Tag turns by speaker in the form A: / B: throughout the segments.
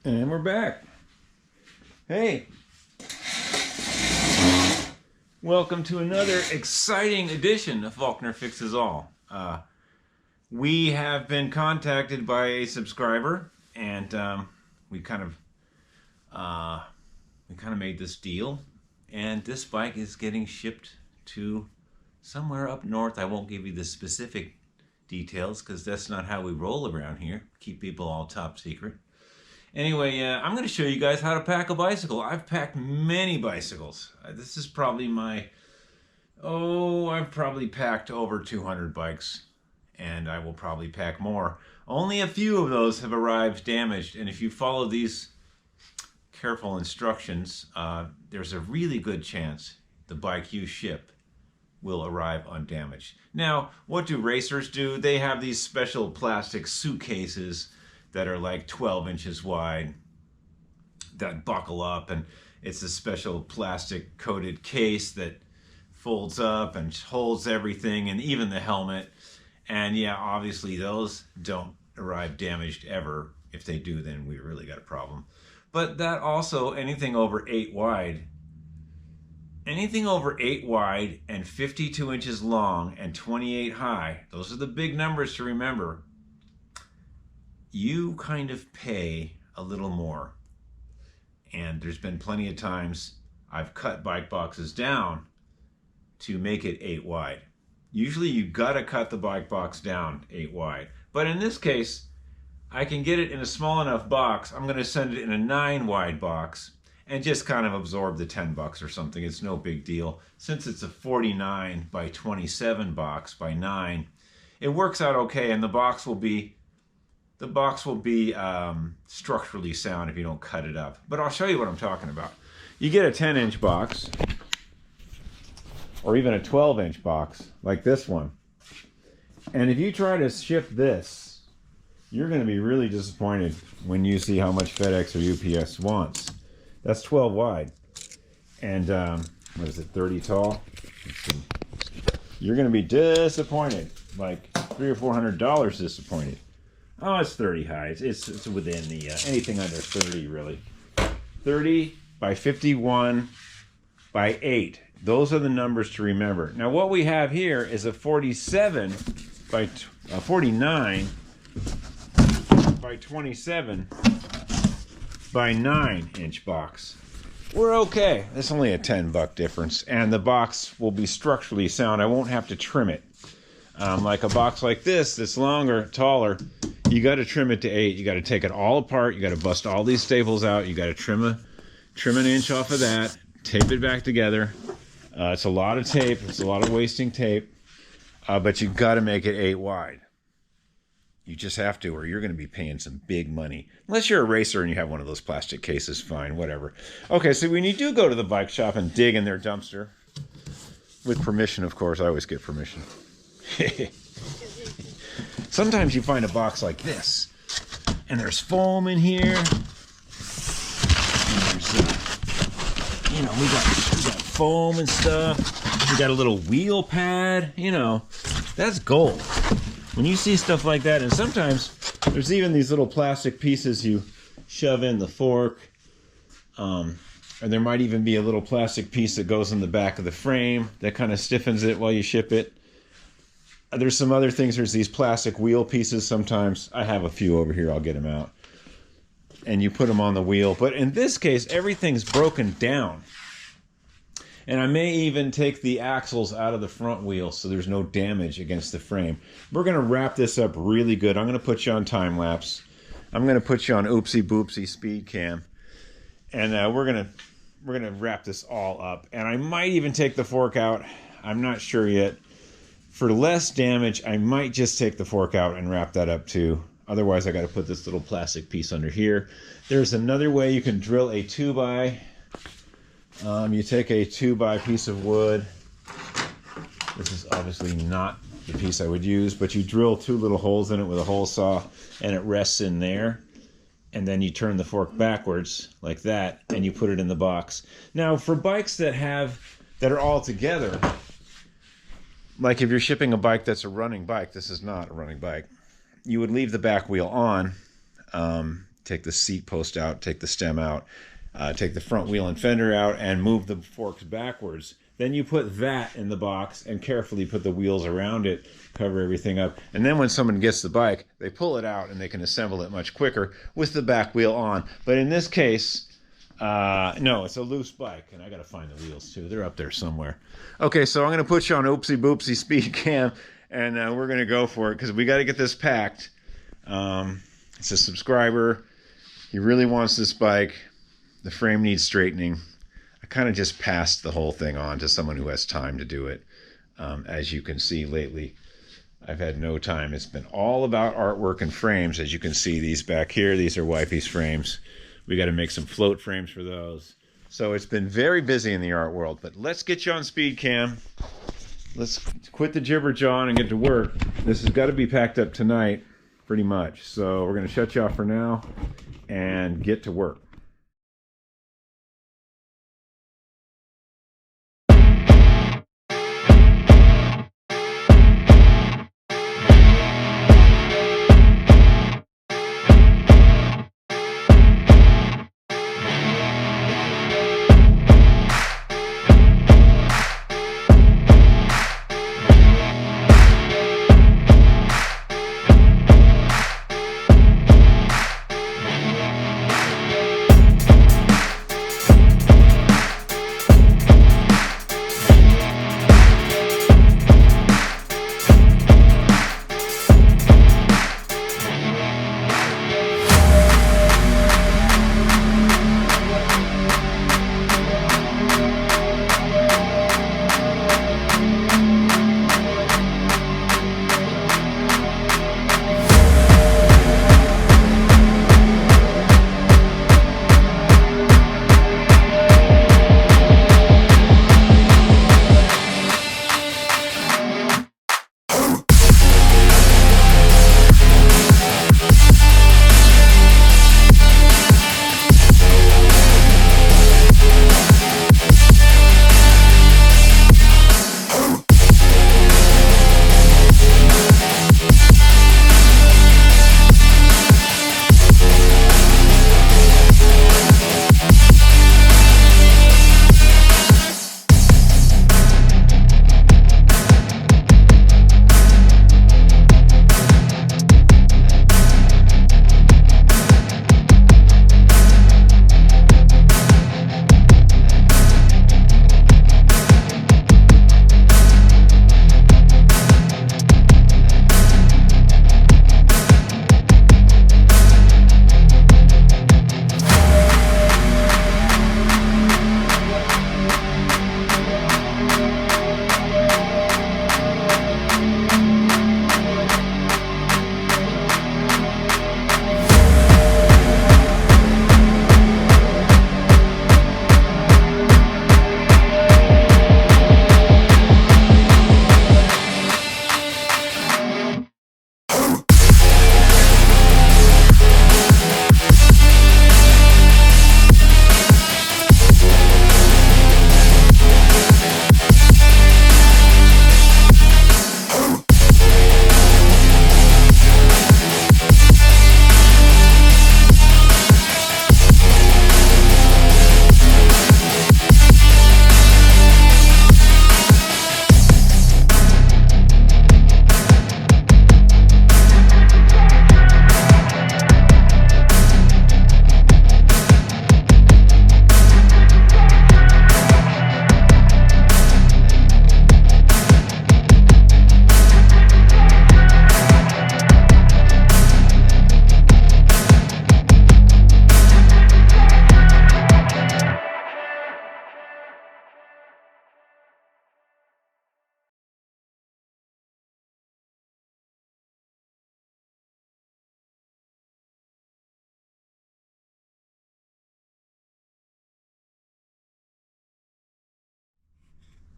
A: And we're back. Hey, welcome to another exciting edition of Faulkner Fixes All. We have been contacted by a subscriber, and we kind of made this deal. And this bike is getting shipped to somewhere up north. I won't give you the specific details because that's not how we roll around here. Keep people all top secret. Anyway, I'm going to show you guys how to pack a bicycle. I've packed many bicycles. This is probably I've probably packed over 200 bikes, and I will probably pack more. Only a few of those have arrived damaged, and if you follow these careful instructions, there's a really good chance the bike you ship will arrive undamaged. Now, what do racers do? They have these special plastic suitcases that are like 12 inches wide that buckle up, and it's a special plastic coated case that folds up and holds everything, and even the helmet. And yeah, obviously those don't arrive damaged ever. If they do, then we really got a problem. But that also, anything over 8 wide and 52 inches long and 28 high, those are the big numbers to remember. You kind of pay a little more. And there's been plenty of times I've cut bike boxes down to make it 8 wide. Usually you gotta cut the bike box down 8 wide. But in this case, I can get it in a small enough box. I'm gonna send it in a 9 wide box and just kind of absorb the $10 or something. It's no big deal. Since it's a 49 by 27 box by 9, it works out okay, and the box will be structurally sound if you don't cut it up. But I'll show you what I'm talking about. You get a 10-inch box, or even a 12-inch box, like this one. And if you try to ship this, you're going to be really disappointed when you see how much FedEx or UPS wants. That's 12 wide. And, what is it, 30 tall? You're going to be disappointed, like $300 or $400 disappointed. Oh, it's 30 high. It's within the, anything under 30, really. 30 by 51 by 8. Those are the numbers to remember. Now, what we have here is a 47 by 49 by 27 by 9-inch box. We're okay. That's only a $10 difference, and the box will be structurally sound. I won't have to trim it. Like a box like this, that's longer, taller, you got to trim it to 8. You got to take it all apart. You got to bust all these staples out. You got to trim an inch off of that, tape it back together. It's a lot of tape. It's a lot of wasting tape, but you got to make it 8 wide. You just have to, or you're going to be paying some big money. Unless you're a racer and you have one of those plastic cases, fine, whatever. Okay, so when you do go to the bike shop and dig in their dumpster, with permission, of course, I always get permission. Sometimes you find a box like this, and there's foam in here. And there's, we got foam and stuff. We got a little wheel pad. That's gold. When you see stuff like that, and sometimes there's even these little plastic pieces you shove in the fork, and there might even be a little plastic piece that goes in the back of the frame that kind of stiffens it while you ship it. There's some other things. There's these plastic wheel pieces sometimes. I have a few over here. I'll get them out. And you put them on the wheel. But in this case, everything's broken down. And I may even take the axles out of the front wheel so there's no damage against the frame. We're going to wrap this up really good. I'm going to put you on time lapse. I'm going to put you on oopsie boopsie speed cam. And we're going to wrap this all up. And I might even take the fork out. I'm not sure yet. For less damage, I might just take the fork out and wrap that up too. Otherwise, I got to put this little plastic piece under here. There's another way you can drill a 2x. You take a 2x piece of wood. This is obviously not the piece I would use, but you drill 2 little holes in it with a hole saw, and it rests in there. And then you turn the fork backwards like that, and you put it in the box. Now, for bikes that are all together, like if you're shipping a bike that's a running bike, this is not a running bike, you would leave the back wheel on, take the seat post out, take the stem out, take the front wheel and fender out, and move the forks backwards. Then you put that in the box and carefully put the wheels around it, cover everything up. And then when someone gets the bike, they pull it out and they can assemble it much quicker with the back wheel on. But in this case, no, it's a loose bike, and I got to find the wheels too. They're up there somewhere. Okay, so I'm going to put you on Oopsie Boopsie Speed Cam, and we're going to go for it because we got to get this packed. It's a subscriber. He really wants this bike. The frame needs straightening. I kind of just passed the whole thing on to someone who has time to do it. As you can see lately, I've had no time. It's been all about artwork and frames. As you can see, these back here, these are wifey's frames. We got to make some float frames for those. So it's been very busy in the art world, but let's get you on speed cam. Let's quit the jibber jawing and get to work. This has got to be packed up tonight, pretty much. So we're going to shut you off for now and get to work.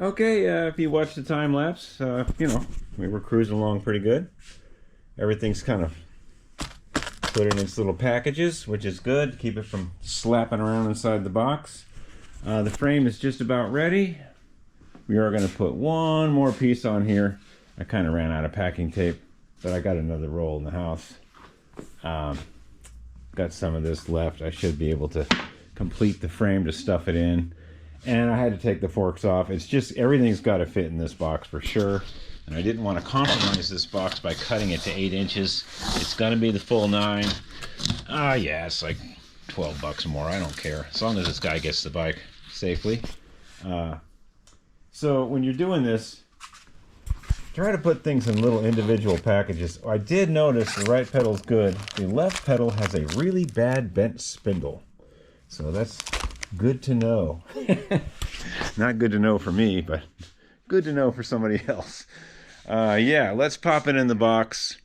A: Okay, if you watch the time lapse, you know, we were cruising along pretty good. Everything's kind of put in its little packages, which is good. Keep it from slapping around inside the box. The frame is just about ready. We are going to put one more piece on here. I kind of ran out of packing tape, but I got another roll in the house. got some of this left. I should be able to complete the frame to stuff it in. And I had to take the forks off. It's just, everything's got to fit in this box for sure. And I didn't want to compromise this box by cutting it to 8 inches. It's going to be the full 9. Yeah, it's like 12 bucks more. I don't care. As long as this guy gets the bike safely. So when you're doing this, try to put things in little individual packages. I did notice the right pedal's good. The left pedal has a really bad bent spindle. So that's good to know. Not good to know for me, but good to know for somebody else. Yeah, let's pop it in the box.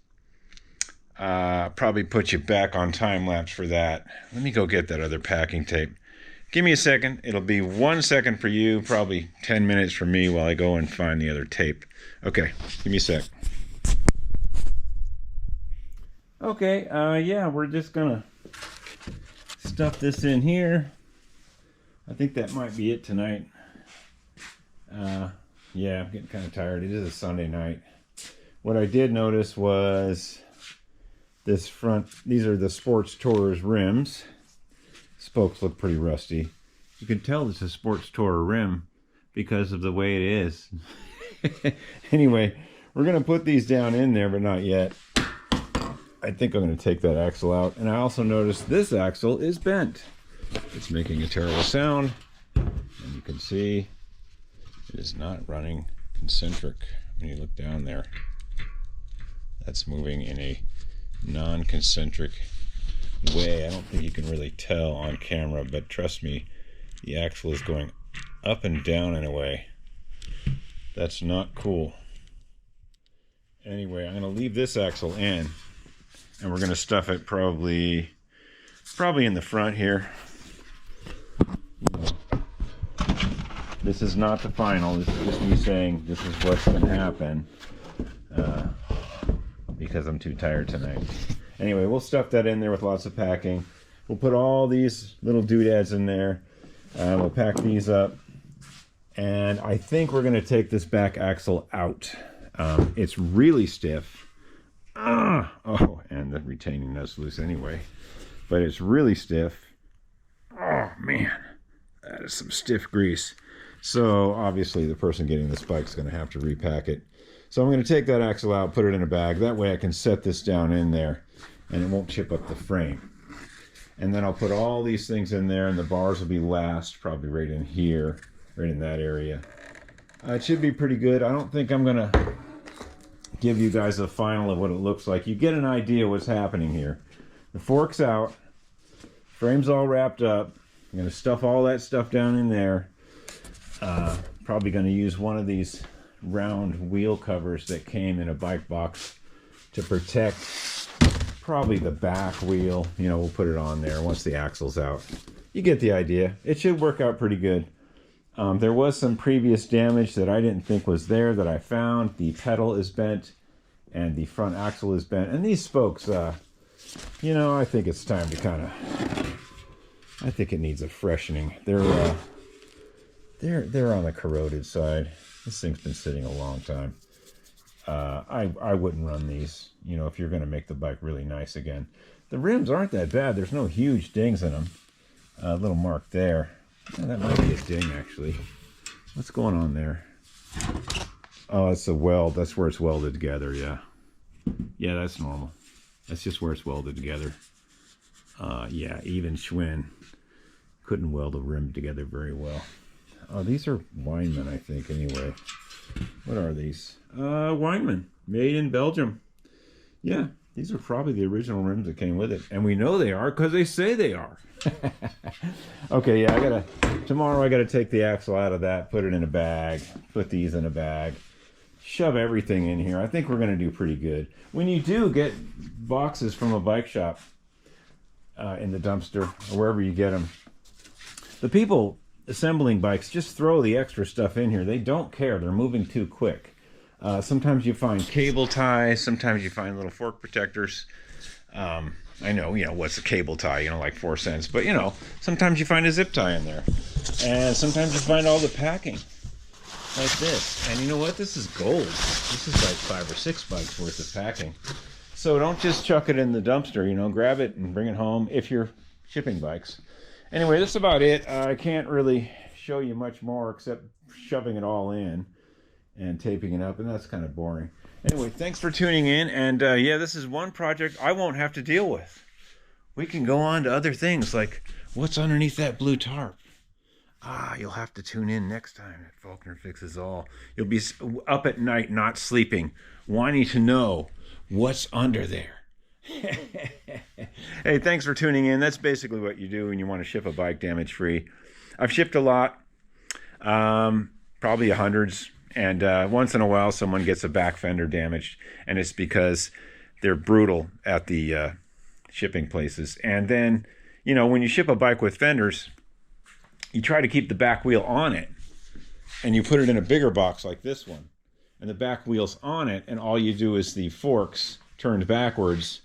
A: Probably put you back on time lapse for that. Let me go get that other packing tape. Give me a second. It'll be 1 second for you, probably 10 minutes for me while I go and find the other tape. Okay, give me a sec. Okay, yeah, we're just gonna stuff this in here. I think that might be it tonight. Yeah, I'm getting kind of tired. It is a Sunday night. What I did notice was this front, these are the Sports Tourers rims. Spokes look pretty rusty. You can tell it's a Sports Tourer rim because of the way it is. Anyway, we're going to put these down in there, but not yet. I think I'm going to take that axle out. And I also noticed this axle is bent. It's making a terrible sound. And you can see it is not running concentric. When you look down there, that's moving in a non-concentric way. I don't think you can really tell on camera, but trust me, the axle is going up and down in a way that's not cool. Anyway, I'm going to leave this axle in, and we're going to stuff it probably in the front here. This is not the final. This is just me saying this is what's going to happen because I'm too tired tonight. Anyway, we'll stuff that in there with lots of packing. We'll put all these little doodads in there. We'll pack these up. And I think we're going to take this back axle out. It's really stiff. Oh, and the retaining nut's loose anyway. But it's really stiff. Oh, man. That is some stiff grease. So, obviously, the person getting this bike is going to have to repack it. So I'm going to take that axle out, put it in a bag. That way I can set this down in there, and it won't chip up the frame. And then I'll put all these things in there, and the bars will be last, probably right in here, right in that area. It should be pretty good. I don't think I'm going to give you guys a final of what it looks like. You get an idea what's happening here. The fork's out. Frame's all wrapped up. I'm going to stuff all that stuff down in there. Probably going to use one of these round wheel covers that came in a bike box to protect probably the back wheel. You know, we'll put it on there once the axle's out. You get the idea. It should work out pretty good. There was some previous damage that I didn't think was there that I found. The pedal is bent and the front axle is bent. And these spokes, you know, I think it's time to kind of, I think it needs a freshening. They're on the corroded side. This thing's been sitting a long time. I wouldn't run these, you know, if you're going to make the bike really nice again. The rims aren't that bad. There's no huge dings in them. A little mark there. Yeah, that might be a ding, actually. What's going on there? Oh, it's a weld. That's where it's welded together, yeah. Yeah, that's normal. That's just where it's welded together. Yeah, even Schwinn couldn't weld a rim together very well. Oh, these are Weinmann, I think, anyway. What are these? Weinmann, made in Belgium. Yeah, these are probably the original rims that came with it. And we know they are because they say they are. Okay, yeah, tomorrow I gotta take the axle out of that, put it in a bag, put these in a bag, shove everything in here. I think we're gonna do pretty good. When you do get boxes from a bike shop in the dumpster or wherever you get them, the people assembling bikes just throw the extra stuff in here. They don't care. They're moving too quick. Sometimes you find cable ties. Sometimes you find little fork protectors. I know, you know, what's a cable tie? You know, like 4 cents. But, you know, sometimes you find a zip tie in there. And sometimes you find all the packing like this. And you know what? This is gold. This is like 5 or 6 bikes worth of packing. So don't just chuck it in the dumpster, you know, grab it and bring it home if you're shipping bikes. Anyway, that's about it. I can't really show you much more except shoving it all in and taping it up, and that's kind of boring. Anyway, thanks for tuning in, and yeah, this is one project I won't have to deal with. We can go on to other things, like what's underneath that blue tarp. You'll have to tune in next time at Faulkner Fixes All. You'll be up at night, not sleeping, wanting to know what's under there. Hey, thanks for tuning in. That's basically what you do when you want to ship a bike damage-free. I've shipped a lot, probably hundreds, and once in a while someone gets a back fender damaged, and it's because they're brutal at the shipping places. And then, you know, when you ship a bike with fenders, you try to keep the back wheel on it, and you put it in a bigger box like this one, and the back wheel's on it, and all you do is the forks turned backwards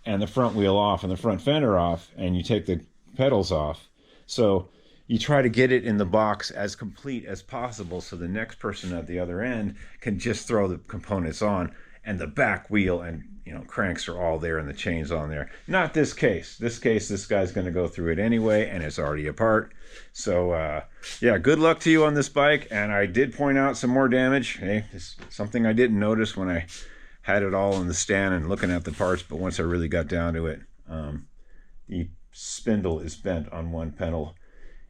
A: and the front wheel off and the front fender off, and you take the pedals off. So you try to get it in the box as complete as possible so the next person at the other end can just throw the components on, and the back wheel and, you know, cranks are all there and the chain's on there. Not this case. This guy's going to go through it anyway, and it's already apart. So yeah, good luck to you on this bike. And I did point out some more damage. Hey, it's something I didn't notice when I had it all in the stand and looking at the parts, but once I really got down to it, the spindle is bent on one pedal,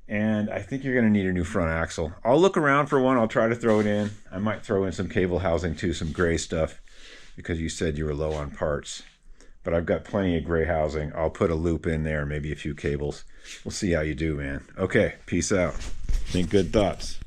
A: and I think you're going to need a new front axle. I'll look around for one. I'll try to throw it in. I might throw in some cable housing too, some gray stuff, because you said you were low on parts. But I've got plenty of gray housing. I'll put a loop in there, maybe a few cables. We'll see how you do, man. Okay, peace out. Think good thoughts.